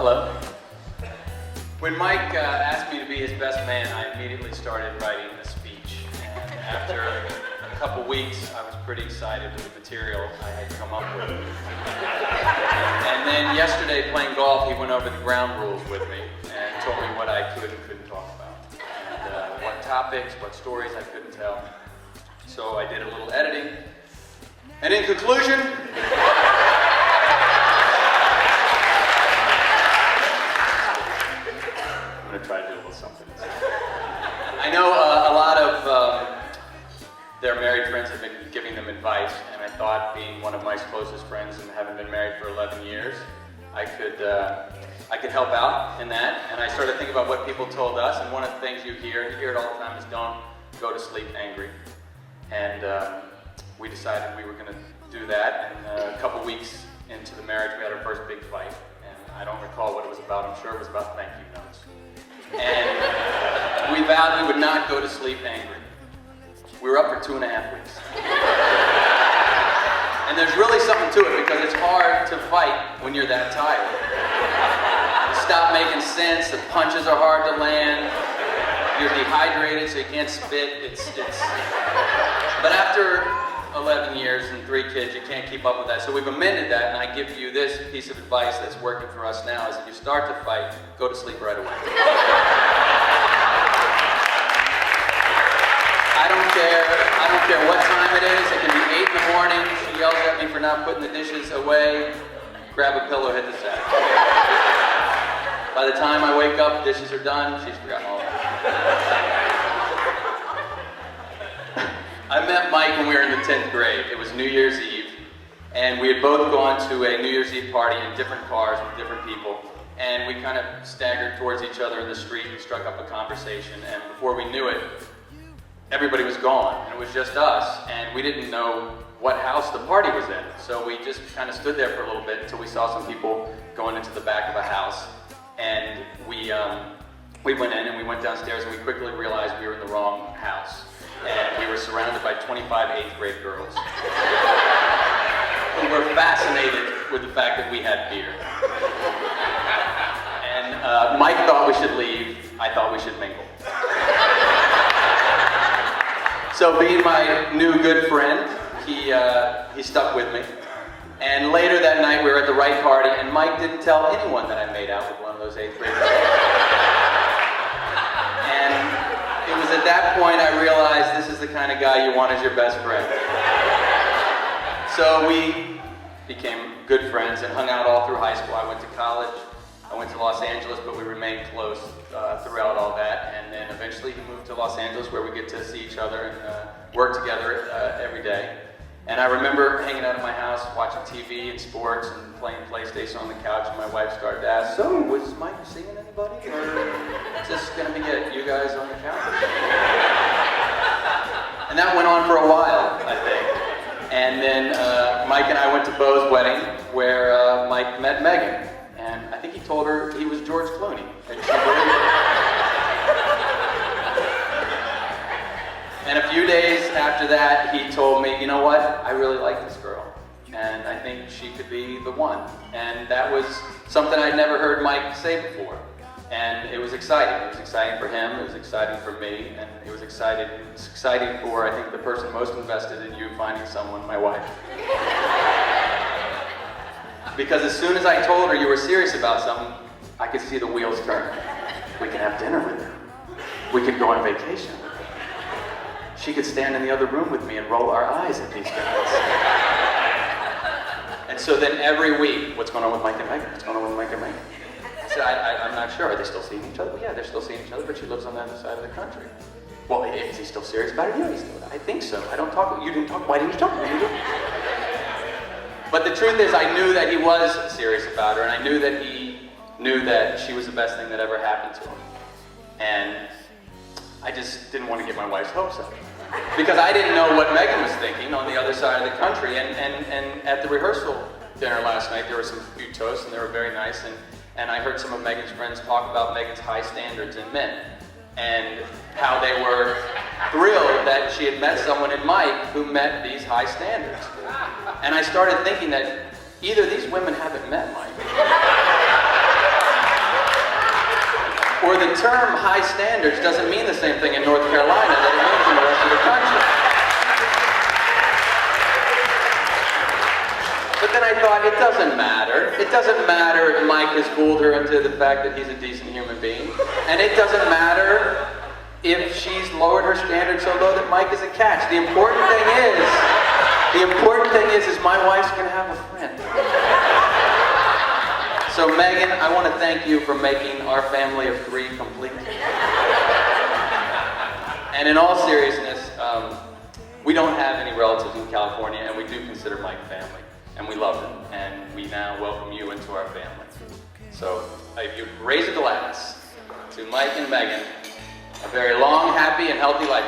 Hello. When Mike asked me to be his best man, I immediately started writing a speech. And after a couple weeks, I was pretty excited with the material I had come up with. And then yesterday, playing golf, he went over the ground rules with me and told me what I could and couldn't talk about. And what topics, what stories I couldn't tell. So I did a little editing. And in conclusion, I'm going to try to do a little something. I know a lot of their married friends have been giving them advice, and I thought, being one of Mike's closest friends and having been married for 11 years, I could help out in that. And I started thinking about what people told us, and one of the things you hear it all the time, is don't go to sleep angry. And we decided we were going to do that, and a couple weeks into the marriage, we had our first big fight. And I don't recall what it was about. I'm sure it was about thank you notes. And we vowed we would not go to sleep angry. We were up for 2.5 weeks. And there's really something to it, because it's hard to fight when you're that tired. You stop making sense, the punches are hard to land, you're dehydrated so you can't spit. But after 11 years and 3 kids, you can't keep up with that. So we've amended that, and I give you this piece of advice that's working for us now, is if you start to fight, go to sleep right away. I don't care what time it is. It can be 8 in the morning. She yells at me for not putting the dishes away. Grab a pillow, hit the sack. By the time I wake up, dishes are done. She's forgotten all about it. I met Mike when we were in the 10th grade. It was New Year's Eve, and we had both gone to a New Year's Eve party in different cars with different people, and we kind of staggered towards each other in the street and struck up a conversation, and before we knew it, everybody was gone, and it was just us, and we didn't know what house the party was in. So we just kind of stood there for a little bit until we saw some people going into the back of a house, and we went in and we went downstairs, and we quickly realized we were in the wrong house, and we were surrounded by 25 8th grade girls who were fascinated with the fact that we had beer. And Mike thought we should leave. I thought we should mingle. So being my new good friend, he stuck with me. And later that night we were at the right party, and Mike didn't tell anyone that I made out with one of those 8th grade girls. And it was at that point I realized this is the kind of guy you want as your best friend. So we became good friends and hung out all through high school. I went to college. I went to Los Angeles, but we remained close throughout all that. And then eventually he moved to Los Angeles, where we get to see each other and work together every day. And I remember hanging out at my house, watching TV and sports and playing PlayStation on the couch, and my wife started to ask, "So, was Mike seeing anybody? Or is this going to be it, you guys on the couch?" And that went on for a while, I think. And then Mike and I went to Bo's wedding, where Mike met Megan. And I think he told her he was George Clooney. And she believed it. And a few days after that, he told me, "You know what? I really like this girl. And I think she could be the one." And that was something I'd never heard Mike say before. And it was exciting. It was exciting for him. It was exciting for me. And it was exciting for, I think, the person most invested in you finding someone, my wife. Because as soon as I told her you were serious about something, I could see the wheels turn. We could have dinner with her. We could go on vacation with her. She could stand in the other room with me and roll our eyes at these guys. And so then every week, what's going on with Mike and Megan? What's going on with Mike and Megan? I said, I'm not sure. Are they still seeing each other? Well, yeah, they're still seeing each other, but she lives on the other side of the country. Well, is he still serious about it? Yeah, he's still. I think so. I don't talk. You didn't talk. Why didn't you talk to me? But the truth is, I knew that he was serious about her, and I knew that he knew that she was the best thing that ever happened to him. And I just didn't want to get my wife's hopes up. Because I didn't know what Megan was thinking on the other side of the country. And at the rehearsal dinner last night, there were some few toasts, and they were very nice. And I heard some of Megan's friends talk about Megan's high standards in men, and how they were thrilled that she had met someone in Mike who met these high standards. And I started thinking that either these women haven't met Mike, Or the term high standards doesn't mean the same thing in North Carolina that it means in the rest of the country. But then I thought, it doesn't matter. It doesn't matter if Mike has fooled her into the fact that he's a decent human being. And it doesn't matter if she's lowered her standards so low that Mike is a catch. The important thing is my wife's gonna have a friend. So Megan, I want to thank you for making our family of 3 complete. And in all seriousness, we don't have any relatives in California, and we do consider Mike family. And we love him, and we now welcome you into our family. So if you raise a glass to Mike and Megan, a very long, happy, and healthy life.